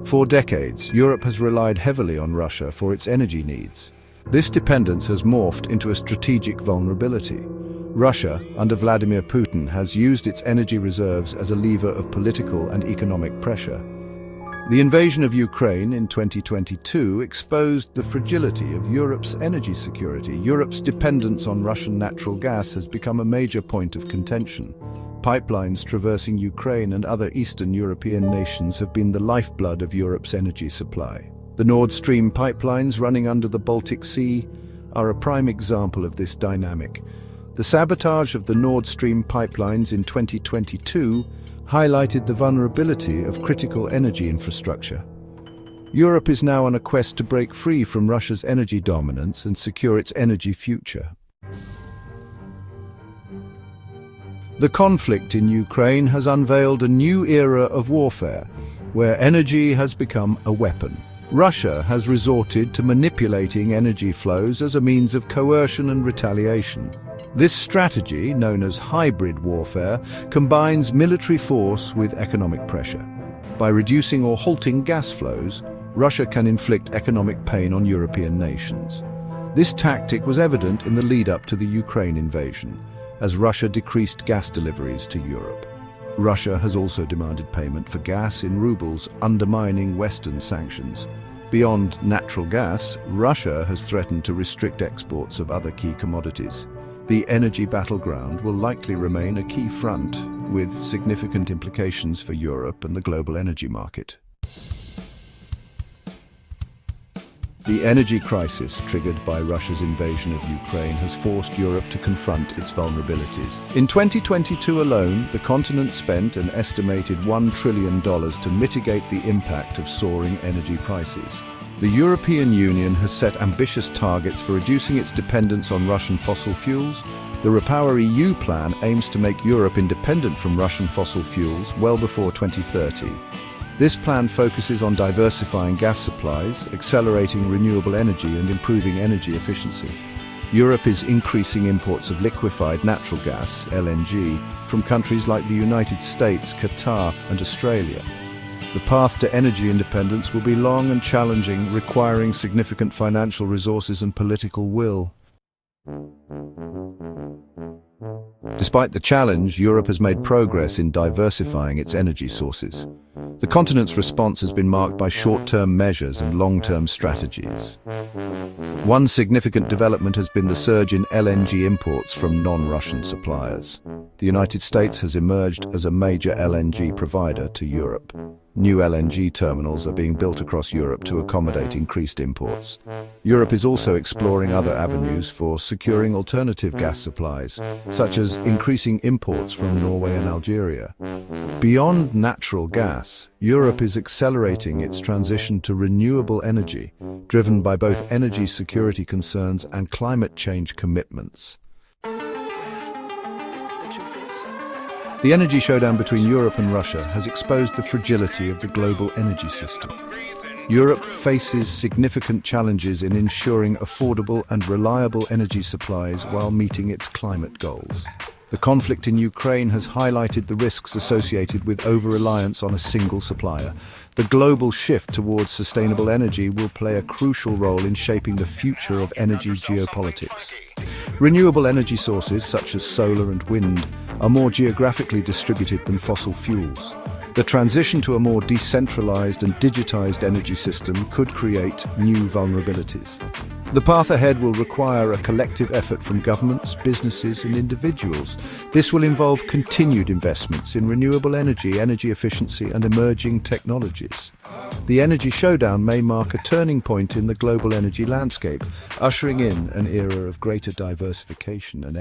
For decades, Europe has relied heavily on Russia for its energy needs. This dependence has morphed into a strategic vulnerability. Russia, under Vladimir Putin, has used its energy reserves as a lever of political and economic pressure. The invasion of Ukraine in 2022 exposed the fragility of Europe's energy security. Europe's dependence on Russian natural gas has become a major point of contention. Pipelines traversing Ukraine and other Eastern European nations have been the lifeblood of Europe's energy supply. The Nord Stream pipelines running under the Baltic Sea are a prime example of this dynamic. The sabotage of the Nord Stream pipelines in 2022 highlighted the vulnerability of critical energy infrastructure. Europe is now on a quest to break free from Russia's energy dominance and secure its energy future. The conflict in Ukraine has unveiled a new era of warfare, where energy has become a weapon. Russia has resorted to manipulating energy flows as a means of coercion and retaliation. This strategy, known as hybrid warfare, combines military force with economic pressure. By reducing or halting gas flows, Russia can inflict economic pain on European nations. This tactic was evident in the lead-up to the Ukraine invasion, as Russia decreased gas deliveries to Europe. Russia has also demanded payment for gas in rubles, undermining Western sanctions. Beyond natural gas, Russia has threatened to restrict exports of other key commodities. The energy battleground will likely remain a key front, with significant implications for Europe and the global energy market. The energy crisis triggered by Russia's invasion of Ukraine has forced Europe to confront its vulnerabilities. In 2022 alone, the continent spent an estimated $1 trillion to mitigate the impact of soaring energy prices. The European Union has set ambitious targets for reducing its dependence on Russian fossil fuels. The REPowerEU plan aims to make Europe independent from Russian fossil fuels well before 2030. This plan focuses on diversifying gas supplies, accelerating renewable energy, and improving energy efficiency. Europe is increasing imports of liquefied natural gas, LNG, from countries like the United States, Qatar, and Australia. The path to energy independence will be long and challenging, requiring significant financial resources and political will. Despite the challenge, Europe has made progress in diversifying its energy sources. The continent's response has been marked by short-term measures and long-term strategies. One significant development has been the surge in LNG imports from non-Russian suppliers. The United States has emerged as a major LNG provider to Europe. New LNG terminals are being built across Europe to accommodate increased imports. Europe is also exploring other avenues for securing alternative gas supplies, such as increasing imports from Norway and Algeria. Beyond natural gas, Europe is accelerating its transition to renewable energy, driven by both energy security concerns and climate change commitments. The energy showdown between Europe and Russia has exposed the fragility of the global energy system. Europe faces significant challenges in ensuring affordable and reliable energy supplies while meeting its climate goals. The conflict in Ukraine has highlighted the risks associated with over-reliance on a single supplier. The global shift towards sustainable energy will play a crucial role in shaping the future of energy geopolitics. Renewable energy sources, such as solar and wind, are more geographically distributed than fossil fuels. The transition to a more decentralized and digitized energy system could create new vulnerabilities. The path ahead will require a collective effort from governments, businesses, and individuals. This will involve continued investments in renewable energy, energy efficiency, and emerging technologies. The energy showdown may mark a turning point in the global energy landscape, ushering in an era of greater diversification and